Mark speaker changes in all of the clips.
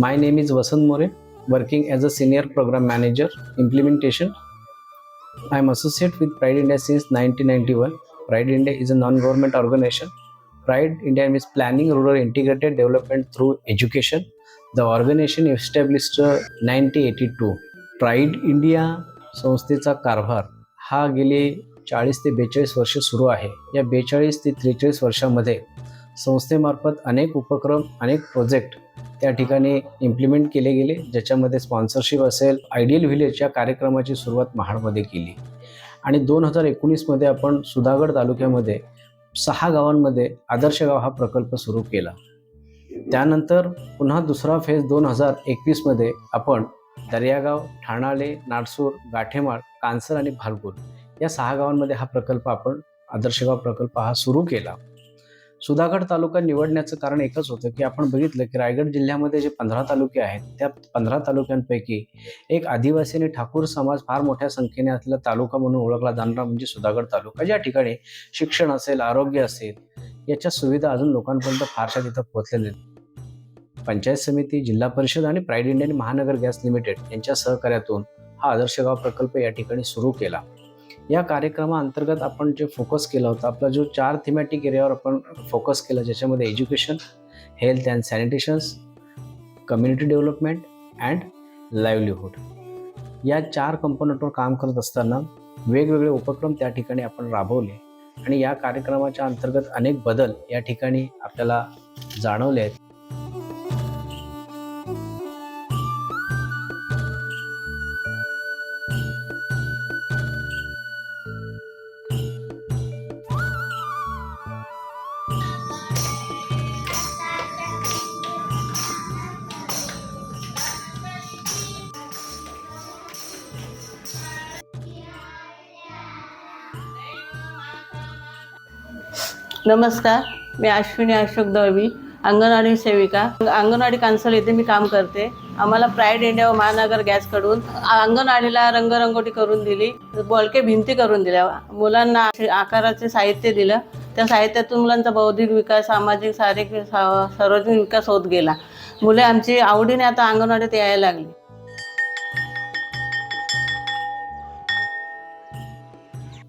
Speaker 1: My name is Vasant More, working as a Senior Program Manager, Implementation. I am associate with Pride India since 1991. Pride India is a non-government organization. Pride India means Planning Rural Integrated Development through Education. The organization established 1982. Pride India संस्थेचा कारभार हा गेले 40 ते 42 वर्ष सुरू आहे. या 42 ते 43 वर्षामध्ये संस्थेमार्फत अनेक उपक्रम, अनेक प्रोजेक्ट त्या ठिकाणी इम्प्लिमेंट केले गेले, ज्याच्यामध्ये स्पॉन्सरशिप असेल. आयडियल व्हिलेज या कार्यक्रमाची सुरुवात महाडमध्ये केली आणि 2019मध्ये आपण सुधागड तालुक्यामध्ये 6 गावांमध्ये आदर्श गाव हा प्रकल्प सुरू केला. त्यानंतर पुन्हा दुसरा फेज 2021मध्ये आपण दर्यागाव, ठाणाळे, नाडसूर, गाठेमाळ, कांसर आणि भालपूर या 6 गावांमध्ये हा प्रकल्प आपण आदर्श गाव प्रकल्प हा सुरू केला. सुधागड तालुका निवडण्याचं कारण एकच होतं की आपण बघितलं की रायगड जिल्ह्यामध्ये जे 15 तालुके आहेत त्या 15 तालुक्यांपैकी एक आदिवासी आणि ठाकूर समाज फार मोठ्या संख्येने असलेला तालुका म्हणून ओळखला जाणारा म्हणजे सुधागड तालुका, ज्या ठिकाणी शिक्षण असेल, आरोग्य असेल, याच्या सुविधा अजून लोकांपर्यंत फारशा तिथं पोहोचलेल्या नाहीत. पंचायत समिती, जिल्हा परिषद आणि प्राईड इंडिया आणि महानगर गॅस लिमिटेड यांच्या सहकार्यातून हा आदर्श गाव प्रकल्प या ठिकाणी सुरू केला. या कार्यक्रमाअंतर्गत आपण जे फोकस केला होता, आपला जो 4 थीमॅटिक एरियावर आपण फोकस केला, ज्याच्यामध्ये education, health and sanitations, community development and livelihood या 4 कंपोनंटवर काम करत असताना वेगवेगळे उपक्रम त्या ठिकाणी आपण राबवले आणि या कार्यक्रमाच्या अंतर्गत अनेक बदल या ठिकाणी आपल्याला जाणवले आहेत.
Speaker 2: नमस्कार, मी अश्विनी अशोक दळवी, अंगणवाडी सेविका, अंगणवाडी कांसल येथे मी काम करते. आम्हाला प्राईड इंडिया व महानगर गॅसकडून अंगणवाडीला रंगरंगोटी करून दिली, बोलके भिंती करून दिल्या, मुलांना आकाराचे साहित्य दिलं. त्या साहित्यातून मुलांचा बौद्धिक विकास, सामाजिक, शारीरिक, सार्वजनिक विकास होत गेला. मुले आमची आवडीने आता अंगणवाडीत यायला लागली.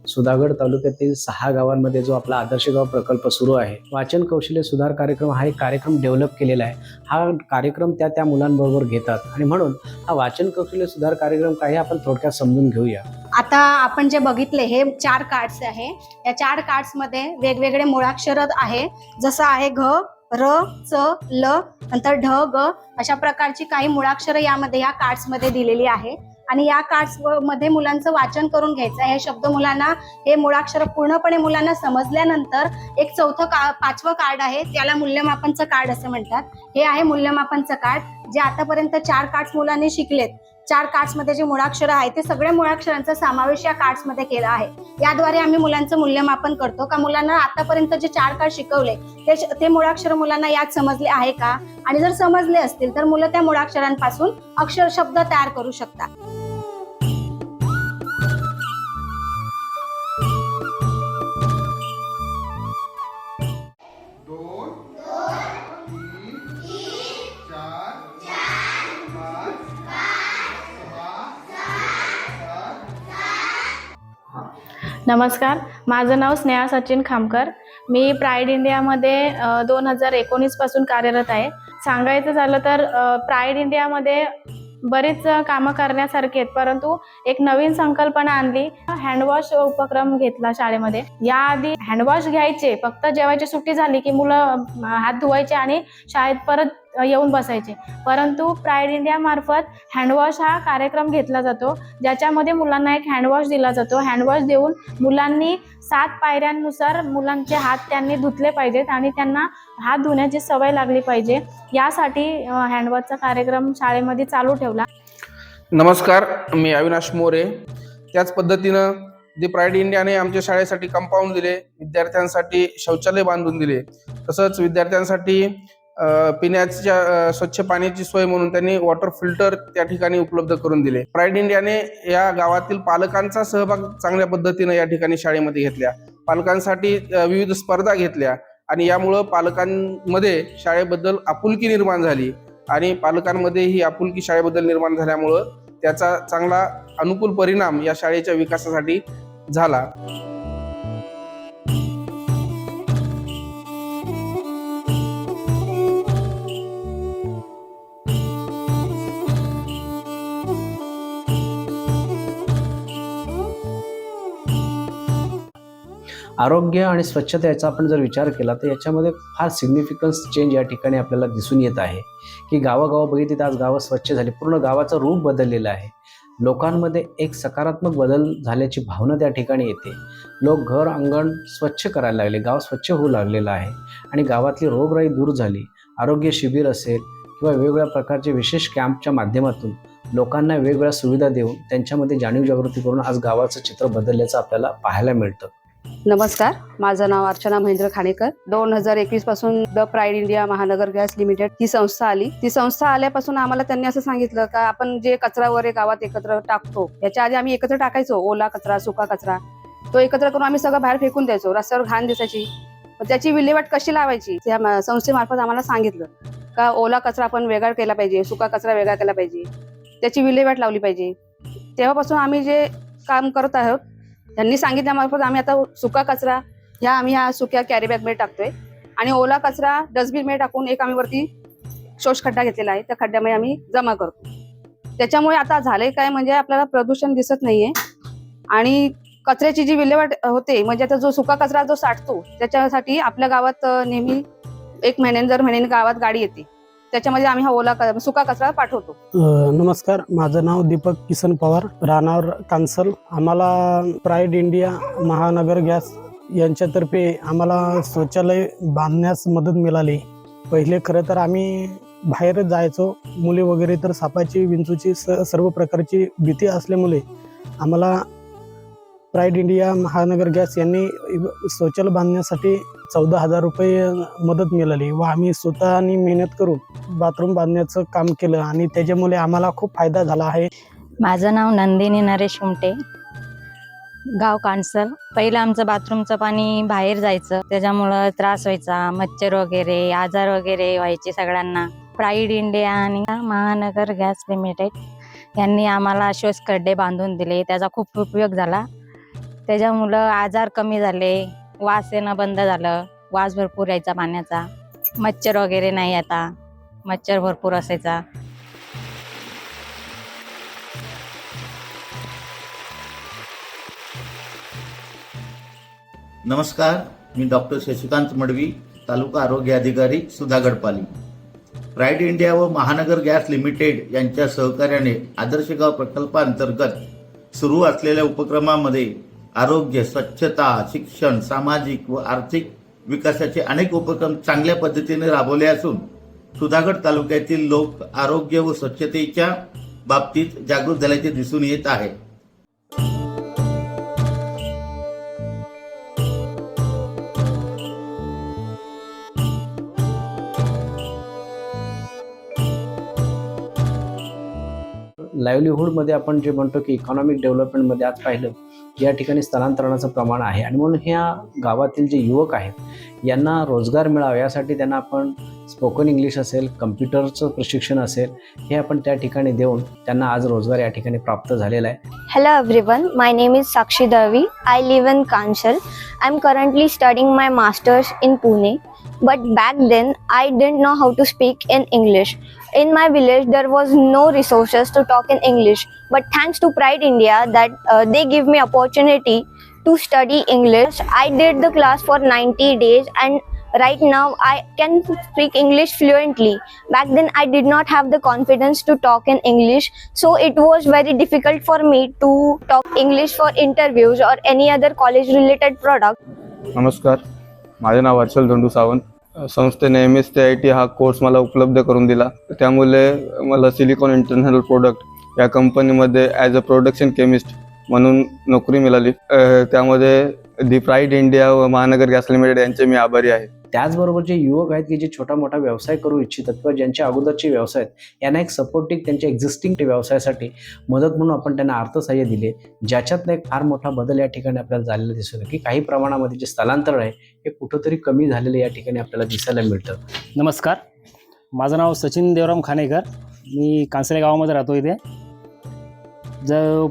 Speaker 1: सुधागड तालुक्यातील 6 गावांमध्ये जो आपला आदर्श गाव प्रकल्प सुरू आहे, वाचन कौशल्य सुधार कार्यक्रम हा एक कार्यक्रम डेव्हलप केलेला आहे. हा कार्यक्रम त्या मुलांबरोबर घेतात आणि म्हणून हा वाचन कौशल्य सुधार कार्यक्रम काही आपण थोडक्यात समजून घेऊया.
Speaker 3: आता आपण जे बघितले हे 4 कार्ड्स आहे. या 4 कार्ड्समध्ये वेगवेगळे मुळाक्षर आहे, जसं आहे घ, र, च, ल, नंतर ढ, ग अशा प्रकारची काही मुळाक्षरं यामध्ये या कार्ड्समध्ये दिलेली आहे आणि या कार्ड्स मध्ये मुलांचं वाचन करून घ्यायचं आहे. हे शब्द मुलांना, हे मुळाक्षर पूर्णपणे मुलांना समजल्यानंतर एक 5वं कार्ड आहे, त्याला मूल्यमापनचं कार्ड असं म्हणतात. हे आहे मूल्यमापनचं कार्ड, जे आतापर्यंत 4 कार्ड्स मुलांनी शिकलेत. 4 कार्ड्समध्ये जे मुळाक्षर आहे ते सगळ्या मुळाक्षरांचा समावेश या कार्ड्समध्ये केला आहे. याद्वारे आम्ही मुलांचं मूल्यमापन करतो का मुलांना आतापर्यंत जे 4 कार्ड शिकवले ते मुळाक्षर मुलांना यात समजले आहे का, आणि जर समजले असतील तर मुलं त्या मुळाक्षरांपासून अक्षर शब्द तयार करू शकतात.
Speaker 4: नमस्कार, माझं नाव स्नेहा सचिन खामकर. मी प्राईड इंडियामध्ये 2019 पासून कार्यरत आहे. सांगायचं झालं तर प्राईड इंडियामध्ये बरीच कामं करण्यासारखी आहेत, परंतु एक नवीन संकल्पना आणली. हँडवॉश उपक्रम घेतला शाळेमध्ये. याआधी हँडवॉश घ्यायचे, फक्त जेवायची सुट्टी झाली की मुलं हात धुवायचे आणि शाळेत परत येऊन बसायचे. परंतु प्राईड इंडिया मार्फत हँडवॉश हा कार्यक्रम घेतला जातो, ज्याच्यामध्ये मुलांना एक हँडवॉश दिला जातो. हँडवॉश देऊन मुलांनी 7 पायऱ्यांनुसार मुलांचे हात त्यांनी धुतले पाहिजेत आणि त्यांना हात धुण्याची सवय लागली पाहिजे. यासाठी हँडवॉशचा कार्यक्रम शाळेमध्ये चालू ठेवला.
Speaker 5: नमस्कार, मी अविनाश मोरे. त्याच पद्धतीनं जे प्राईड इंडियाने आमच्या शाळेसाठी कंपाऊंड दिले, विद्यार्थ्यांसाठी शौचालय बांधून दिले, तसंच विद्यार्थ्यांसाठी पिण्याच्या स्वच्छ पाण्याची सोय म्हणून त्यांनी वॉटर फिल्टर त्या ठिकाणी उपलब्ध करून दिले. प्राईड इंडियाने या गावातील पालकांचा सहभाग चांगल्या पद्धतीने या ठिकाणी शाळेमध्ये घेतल्या. पालकांसाठी विविध स्पर्धा घेतल्या आणि यामुळं पालकांमध्ये शाळेबद्दल आपुलकी निर्माण झाली आणि पालकांमध्ये ही आपुलकी शाळेबद्दल निर्माण झाल्यामुळं त्याचा चांगला अनुकूल परिणाम या शाळेच्या विकासासाठी झाला.
Speaker 1: आरोग्य आणि स्वच्छता याचा आपण जर विचार केला तर याच्यामध्ये फार सिग्निफिकन्स चेंज या ठिकाणी आपल्याला दिसून येत आहे की गावागाव बघितली तर आज गावं स्वच्छ झाली, पूर्ण गावाचं रूप बदललेलं आहे. लोकांमध्ये एक सकारात्मक बदल झाल्याची भावना त्या ठिकाणी येते. लोक घर अंगण स्वच्छ करायला लागले, गाव स्वच्छ होऊ लागलेलं आहे आणि गावातली रोगराई दूर झाली. आरोग्य शिबिर असेल किंवा वेगवेगळ्या प्रकारचे विशेष कॅम्पच्या माध्यमातून लोकांना वेगवेगळ्या सुविधा देऊन त्यांच्यामध्ये जाणीव जागृती करून आज गावाचं चित्र बदलल्याचं आपल्याला पाहायला मिळतं.
Speaker 6: नमस्कार, माझं नाव अर्चना महेंद्र खाणेकर. 2021 पासून द प्राईड इंडिया महानगर गॅस लिमिटेड ही संस्था आली. ती संस्था आल्यापासून आम्हाला त्यांनी असं सांगितलं का आपण जे कचरा वगैरे गावात एकत्र टाकतो, याच्या आधी आम्ही एकत्र टाकायचो, ओला कचरा सुका कचरा, तो एकत्र करून आम्ही सगळं बाहेर फेकून द्यायचो, रस्त्यावर घाण दिसायची. त्याची विल्हेवाट कशी लावायची त्या संस्थेमार्फत आम्हाला सांगितलं का ओला कचरा आपण वेगळा केला पाहिजे, सुका कचरा वेगळा केला पाहिजे, त्याची विल्हेवाट लावली पाहिजे. तेव्हापासून आम्ही जे काम करत आहोत त्यांनी सांगितल्यामार्फत आम्ही आता सुका कचरा आम्ही ह्या सुक्या कॅरीबॅगमध्ये टाकतोय आणि ओला कचरा डस्टबिनमध्ये टाकून एक आम्ही वरती शोष खड्डा घेतलेला आहे, त्या खड्ड्यामध्ये आम्ही जमा करतो. त्याच्यामुळे आता झालंय काय म्हणजे आपल्याला प्रदूषण दिसत नाहीये आणि कचऱ्याची जी विल्हेवाट होते म्हणजे आता जो सुका कचरा जो साठतो त्याच्यासाठी आपल्या गावात नेहमी एक महिन्याने दर महिन्याने गावात गाडी येते, त्याच्यामध्ये आम्ही हा ओला सुका कचरा पाठवतो.
Speaker 7: नमस्कार, माझं नाव दीपक किसन पवार, राहणार कांसल. आम्हाला प्राईड इंडिया महानगर गॅस यांच्यातर्फे आम्हाला शौचालय बांधण्यास मदत मिळाली. पहिले खरं तर आम्ही बाहेर जायचो, मुले वगैरे तर सापाची विंचूची सर्व प्रकारची भीती असल्यामुळे आम्हाला प्राईड इंडिया महानगर गॅस यांनी शौचालय बांधण्यासाठी 14,000 रुपये मदत मिळाली व आम्ही स्वतःनी मेहनत करून बाथरूम बांधण्याचं काम केलं आणि त्याच्यामुळे आम्हाला खूप फायदा झाला आहे.
Speaker 8: माझं नाव नंदिनी नरेश उमटे, गाव कांसल. पहिलं आमचं बाथरूमचं पाणी बाहेर जायचं, त्याच्यामुळं त्रास व्हायचा, मच्छर वगैरे आजार वगैरे व्हायचे सगळ्यांना. प्राईड इंडिया आणि महानगर गॅस लिमिटेड यांनी आम्हाला शोष खड्डे बांधून दिले, त्याचा खूप उपयोग झाला. त्याच्यामुळं आजार कमी झाले, वास येणं बंद झालं, वास भरपूर यायचा पाण्याचा, मच्छर वगैरे नाही, आता मच्छर भरपूर असायचा.
Speaker 9: नमस्कार, मी डॉक्टर शशिकांत मडवी, तालुका आरोग्य अधिकारी सुधागडपाली. प्राईड इंडिया व महानगर गॅस लिमिटेड यांच्या सहकार्याने आदर्श गाव प्रकल्पांतर्गत सुरू असलेल्या उपक्रमामध्ये आरोग्य, स्वच्छता, शिक्षण, सामाजिक व आर्थिक विकासाचे अनेक उपक्रम चांगल्या पद्धतीने राबवले असून सुधागड तालुक्यातील लोक आरोग्य व स्वच्छतेच्या बाबतीत जागृत झाल्याचे दिसून येत आहे.
Speaker 1: लाईव्हलीहूडमध्ये आपण जे म्हणतो की इकॉनॉमिक डेव्हलपमेंटमध्ये आज पाहिलं या ठिकाणी स्थलांतरणाचं प्रमाण आहे आणि म्हणून ह्या गावातील जे युवक आहेत यांना रोजगार मिळावा यासाठी त्यांना आपण स्पोकन इंग्लिश असेल, कम्प्युटरचं प्रशिक्षण असेल, हे आपण त्या ठिकाणी देऊन त्यांना आज रोजगार या ठिकाणी प्राप्त झालेला आहे.
Speaker 10: Hello everyone, my name is Sakshi Davi. I live in Kanchal. I'm currently studying my masters in Pune. But back then, I didn't know how to speak in English. In my village, there was no resources to talk in English. But thanks to Pride India, that they give me opportunity to study English. I did the class for 90 days and right now I can speak English fluently. Back then, I did not have the confidence to talk in English. So it was very difficult for me to talk English for interviews or any other college related product.
Speaker 11: नमस्कार, माझे नाव हर्षल धोंडू सावंत. संस्थेने MSCIT हा course मला उपलब्ध करून दिला. त्यामुळे मला सिलिकॉन इंटरनॅशनल प्रोडक्ट या कंपनीमध्ये ॲज अ प्रोडक्शन केमिस्ट म्हणून नोकरी मिळाली. त्यामध्ये दी प्राईड इंडिया व महानगर गॅस लिमिटेड यांचे मी आभारी आहे.
Speaker 1: त्याचबरोबर जे युवक आहेत की जे छोटा मोठा व्यवसाय करू इच्छितात किंवा ज्यांचे अगोदरचे व्यवसाय आहेत यांना एक सपोर्टिंग त्यांच्या एक्झिस्टिंग व्यवसायासाठी मदत म्हणून आपण त्यांना अर्थसहाय्य दिले, ज्याच्यातनं एक फार मोठा बदल या ठिकाणी आपल्याला झालेला दिसतो की काही प्रमाणामध्ये जे स्थलांतरण आहे हे कुठंतरी कमी झालेलं या ठिकाणी आपल्याला दिसायला मिळतं.
Speaker 12: नमस्कार, माझं नाव सचिन देवराम खानेकर. मी कांसले गावामध्ये राहतो. इथे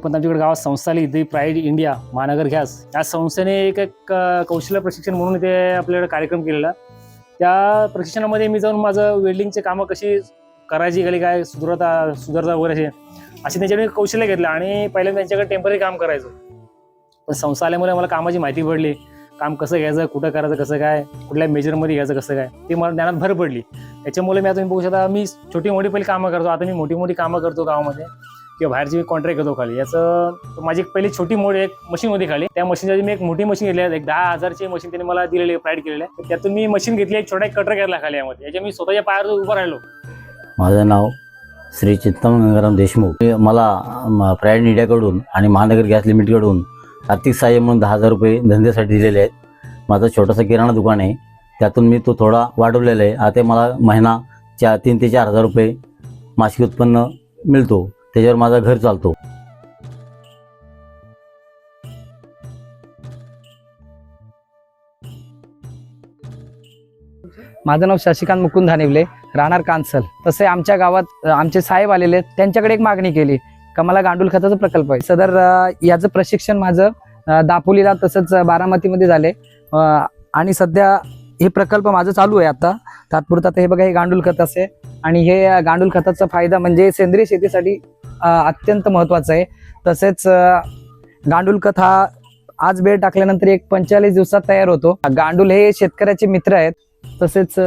Speaker 12: पण आमच्याकडे गावात संस्था आली इथे प्राईड इंडिया महानगर गॅस. या संस्थेने एक कौशल्य प्रशिक्षण म्हणून इथे आपल्याकडे कार्यक्रम केलेला. त्या प्रशिक्षणामध्ये मी जाऊन माझं वेल्डिंगचे कामं कशी करायची, गेली काय सुधारता वगैरे असे त्यांच्याकडे कौशल्य घेतलं आणि पहिल्यांदा त्यांच्याकडे टेम्पररी काम करायचो. पण संस्था आल्यामुळे मला कामाची माहिती पडली, काम कसं घ्यायचं, कुठं करायचं, कसं काय, कुठल्या मेजरमध्ये घ्यायचं, कसं काय, ते मला ज्ञानात भर पडली. त्याच्यामुळे मी आता तुम्ही बघू शकता, मी छोटी मोठी पहिली कामं करतो, आता मी मोठी मोठी कामं करतो गावामध्ये किंवा बाहेरची मी कॉन्ट्रॅक्ट घेतो खाली. याचं माझी पहिली छोटी मोठी एक मशीन होती खाली. त्या मशीनसाठी मी एक मोठी मशीन घेतली आहे. एक 10,000ची मशीन त्यांनी मला दिलेली आहे, प्राईड केलेली आहे. त्यातून मी मशीन घेतली, एक छोटा एक कटर घेतला खाली. यामध्ये याच्या मी स्वतःच्या पायावर उभं राहिलो.
Speaker 13: माझं नाव श्री चित्तम गंगाराम देशमुख. मला प्राईड इंडियाकडून आणि महानगर गॅस लिमिटेडकडून आर्थिक सहाय्य म्हणून 10,000 रुपये धंद्यासाठी दिलेले आहेत. माझं छोटंसं किराणा दुकान आहे, त्यातून मी तो थोडा वाढवलेला आहे. आता मला महिना 3 ते 4 हजार रुपये मासिक उत्पन्न मिळतो. त्याच्यावर माझं घर चालतो.
Speaker 14: माझं नाव शशिकांत मुकुंद धानिवले, राहणार कांसल. तसे आमच्या गावात आमचे साहेब आलेले, त्यांच्याकडे एक मागणी केली का मला गांडूळ खताचा प्रकल्प आहे. सदर याचं प्रशिक्षण माझं दापोलीला तसंच बारामतीमध्ये झाले आणि सध्या हे प्रकल्प माझं चालू आहे. आता तात्पुरता हे बघा, हे गांडूळ खत असे आणि हे गांडूळ खताचा फायदा म्हणजे सेंद्रिय शेतीसाठी अत्यंत महत्त्वाचा आहे. तसेच गांडूळ खत हा आज बेड टाकल्यानंतर एक 45 दिवसात तयार होतो. गांडूळ हे शेतकऱ्याचे मित्र आहेत. तसेच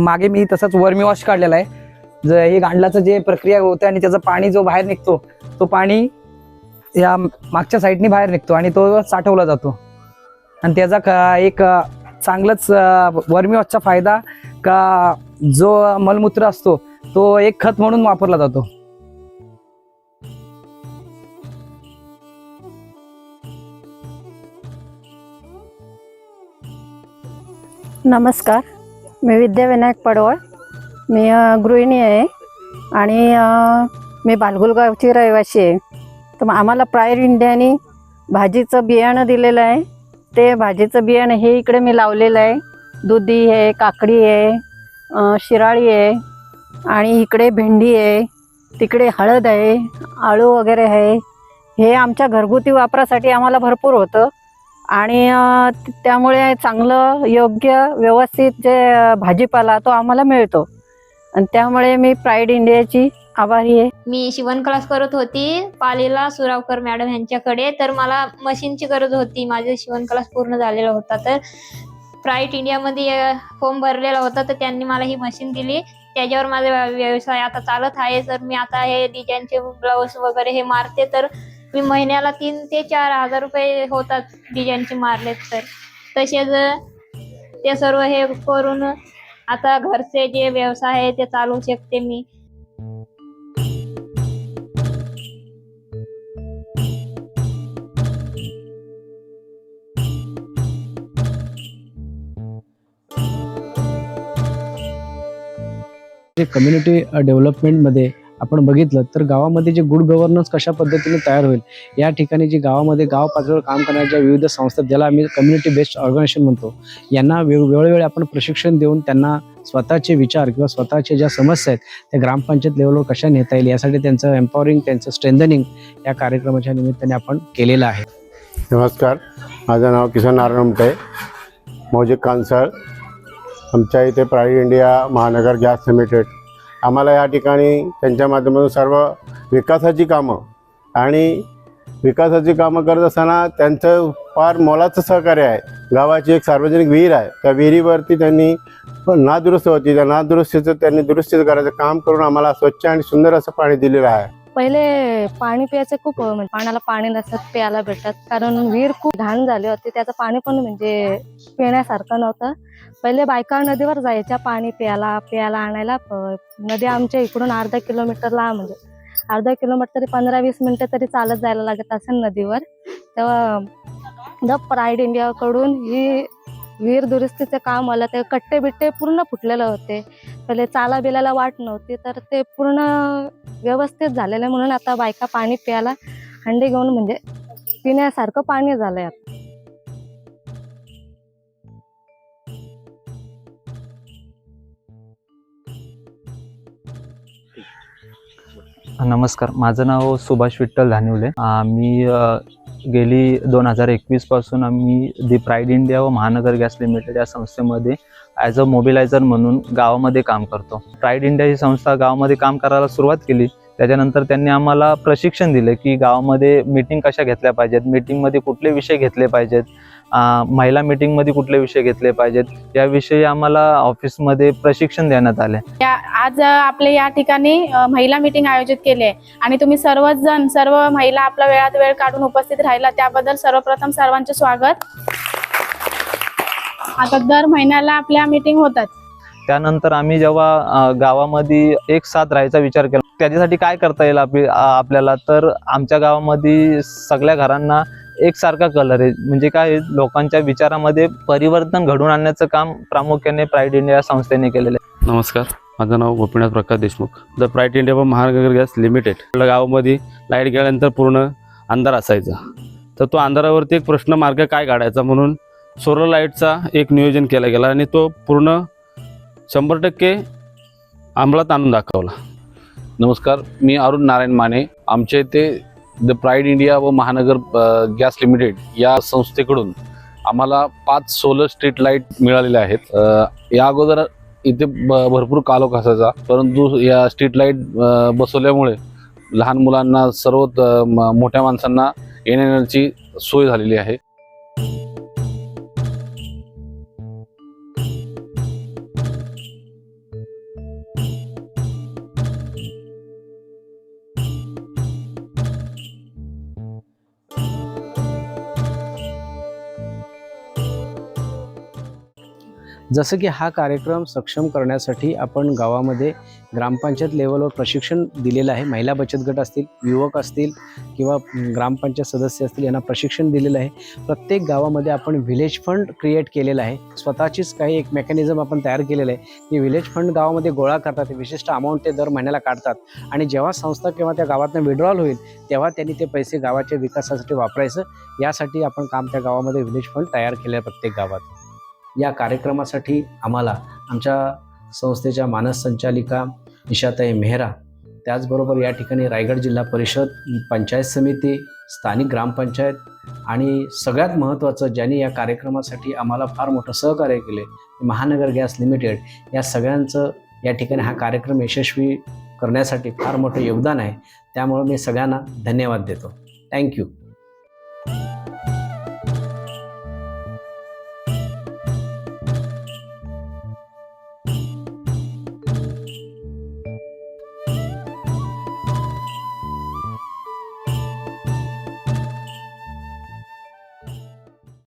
Speaker 14: मागे मी तसंच वर्मी वॉश काढलेला आहे. हे गांडलाचं जे प्रक्रिया होते आणि त्याचं पाणी जो बाहेर निघतो, तो पाणी या मागच्या साईडनी बाहेर निघतो आणि तो साठवला जातो. आणि त्याचा एक चांगलंच वर्मी वॉशचा फायदा का जो मलमूत्र असतो तो एक खत म्हणून वापरला जातो.
Speaker 15: नमस्कार, मी विद्या विनायक पडवळ. मी गृहिणी आहे आणि मी बालगुलगावची रहिवासी आहे. तर आम्हाला प्राईड इंडियाने भाजीचं बियाणं दिलेलं आहे. ते भाजीचं बियाणं हे इकडे मी लावलेलं आहे. दुधी आहे, काकडी आहे, शिराळी आहे आणि इकडे भेंडी आहे, तिकडे हळद आहे, आळू वगैरे आहे. हे आमच्या घरगुती वापरासाठी आम्हाला भरपूर होतं आणि त्यामुळे चांगलं योग्य व्यवस्थित जे भाजीपाला तो आम्हाला मिळतो आणि त्यामुळे मी प्राईड इंडियाची आभारी आहे.
Speaker 16: मी शिवण क्लास करत होती पालीला सुरावकर मॅडम यांच्याकडे. तर मला मशीनची गरज होती, माझे शिवण क्लास पूर्ण झालेला होता. तर प्राईड इंडियामध्ये फॉर्म भरलेला होता, तर त्यांनी मला ही मशीन दिली. त्याच्यावर माझा व्यवसाय आता चालत आहे. तर मी आता हे डिझाईनचे ब्लाऊज वगैरे हे मारते. तर मी महिन्याला 3 ते 4 हजार रुपये होतात डिझाईनचे मारलेत. तर तसेच ते सर्व हे करून आता घरचे जे व्यवसाय आहे ते चालू शकते मी.
Speaker 1: कम्युनिटी डेव्हलपमेंटमध्ये आपण बघितलं तर गावामध्ये जे गुड गव्हर्नन्स कशा पद्धतीने तयार होईल, या ठिकाणी जी गावामध्ये गाव पातळीवर काम करण्याच्या विविध संस्था, ज्याला आम्ही कम्युनिटी बेस्ड ऑर्गनायझेशन म्हणतो, यांना वेळोवेळी आपण प्रशिक्षण देऊन त्यांना स्वतःचे विचार किंवा स्वतःच्या ज्या समस्या आहेत त्या ग्रामपंचायत लेवलवर कशा नेता येईल यासाठी त्यांचं एम्पॉवरिंग, त्यांचं स्ट्रेंथनिंग या कार्यक्रमाच्या निमित्ताने आपण केलेलं आहे.
Speaker 17: नमस्कार, माझं नाव किसन नारायण उमटे, मौजे कांसळ. आमच्या इथे प्राईड इंडिया महानगर गॅस लिमिटेड आम्हाला या ठिकाणी त्यांच्या माध्यमातून सर्व विकासाची कामं करत असताना त्यांचं फार मोलाचं सहकार्य आहे. गावाची एक सार्वजनिक विहीर आहे, त्या विहिरीवरती त्यांनी नादुरुस्त होती, त्या नादुरुस्तीचं त्यांनी दुरुस्ती करायचं काम करून आम्हाला स्वच्छ आणि सुंदर असं पाणी दिलेलं आहे.
Speaker 4: पहिले पाणी प्यायचं खूप म्हणजे पाण्याला पाणी नसत प्यायला भेटत, कारण विहीर खूप घाण झाली होती. त्याचं पाणी पण म्हणजे पिण्यासारखं नव्हतं. पहिले बायका नदीवर जायच्या पाणी प्यायला आणायला. नदी आमच्या इकडून अर्धा किलोमीटरला, म्हणजे अर्धा किलोमीटर तरी 15-20 मिनिटं तरी चालत जायला लागत असेल नदीवर. तेव्हा प्राईड इंडियाकडून ही विहीर दुरुस्तीचे काम आलं. ते कट्टे बिट्टे पूर्ण फुटलेले होते. पहिले चाला बिलाला वाट नव्हती, तर ते पूर्ण व्यवस्थित झालेलं म्हणून आता बायका पाणी प्यायला हंडी घेऊन म्हणजे पिण्यासारखं पाणी झालंय आता.
Speaker 18: नमस्कार, माझं नाव सुभाष विठ्ठल धानिवले. मी गेली 2021 पासून आम्ही दी प्राईड इंडिया व महानगर गॅस लिमिटेड या संस्थेमध्ये ॲज अ मोबिलायझर म्हणून गावामध्ये काम करतो. प्राईड इंडिया ही संस्था गावामध्ये काम करायला सुरुवात केली. त्याच्यानंतर त्यांनी आम्हाला प्रशिक्षण दिले की गावामध्ये मीटिंग कशा घेतल्या पाहिजेत, मीटिंगमध्ये कुठले विषय घेतले पाहिजेत, महिला मीटिंगमध्ये कुठले विषय घेतले पाहिजेत, याविषयी आम्हाला ऑफिसमध्ये प्रशिक्षण देण्यात आले.
Speaker 4: आज आपले या ठिकाणी महिला मीटिंग आयोजित केली आहे आणि तुम्ही सर्व महिला आपला वेळात वेळ काढून उपस्थित राहिला त्याबद्दल सर्वप्रथम सर्वांचे स्वागत. आता दर महिन्याला आपल्या मीटिंग होतात.
Speaker 18: त्यानंतर आम्ही जेव्हा गावामध्ये एक साथ राहायचा विचार केला, त्याच्यासाठी काय करता येईल आपल्याला, तर आमच्या गावामध्ये सगळ्या घरांना एकसारखा कलर आहे. म्हणजे काय, लोकांच्या विचारामध्ये परिवर्तन घडवून आणण्याचं काम प्रामुख्याने प्राईड इंडिया संस्थेने केलेलं आहे.
Speaker 19: नमस्कार, माझं नाव गोपीनाथ प्रकाश देशमुख. द प्राईड इंडिया व महानगर गॅस लिमिटेड. आपल्या गावामध्ये लाईट गेल्यानंतर पूर्ण अंधार असायचा, तर तो अंधारावरती एक प्रश्न मार्ग काय काढायचा म्हणून सोलर लाईटचा एक नियोजन केला गेला आणि तो पूर्ण 100% अंमलात आणून दाखवला.
Speaker 20: नमस्कार, मी अरुण नारायण माने. आमच्या इथे द प्राईड इंडिया व महानगर गॅस लिमिटेड या संस्थेकडून आम्हाला 5 सोलर स्ट्रीट लाईट मिळालेल्या आहेत. या अगोदर इथे भरपूर कालोख असायचा, परंतु या स्ट्रीट लाईट बसवल्यामुळे लहान मुलांना सर्व मोठ्या माणसांना येण्याची सोय झालेली आहे.
Speaker 1: जसं की हा कार्यक्रम सक्षम करण्यासाठी आपण गावामध्ये ग्रामपंचायत लेवलवर प्रशिक्षण दिलेलं आहे. महिला बचत गट असतील, युवक असतील किंवा ग्रामपंचायत सदस्य असतील, यांना प्रशिक्षण दिलेलं आहे. प्रत्येक गावामध्ये आपण व्हिलेज फंड क्रिएट केलेलं आहे. स्वतःचीच काही एक मेकॅनिझम आपण तयार केलेलं आहे की व्हिलेज फंड गावामध्ये गोळा करतात, विशिष्ट अमाऊंट ते दर महिन्याला काढतात आणि जेव्हा संस्था किंवा त्या गावातनं विड्रॉल होईल तेव्हा त्यांनी ते पैसे गावाच्या विकासासाठी वापरायचं. यासाठी आपण काम त्या गावामध्ये व्हिलेज फंड तयार केलं आहे प्रत्येक गावात. या कार्यक्रमासाठी आम्हाला आमच्या संस्थेच्या मानस संचालिका निशाताई मेहरा, त्याचबरोबर या ठिकाणी रायगड जिल्हा परिषद, पंचायत समिती, स्थानिक ग्रामपंचायत आणि सगळ्यात महत्त्वाचं ज्यांनी या कार्यक्रमासाठी आम्हाला फार मोठं सहकार्य केले, महानगर गॅस लिमिटेड, या सगळ्यांचं या ठिकाणी हा कार्यक्रम यशस्वी करण्यासाठी फार मोठं योगदान आहे. त्यामुळे मी सगळ्यांना धन्यवाद देतो. थँक्यू.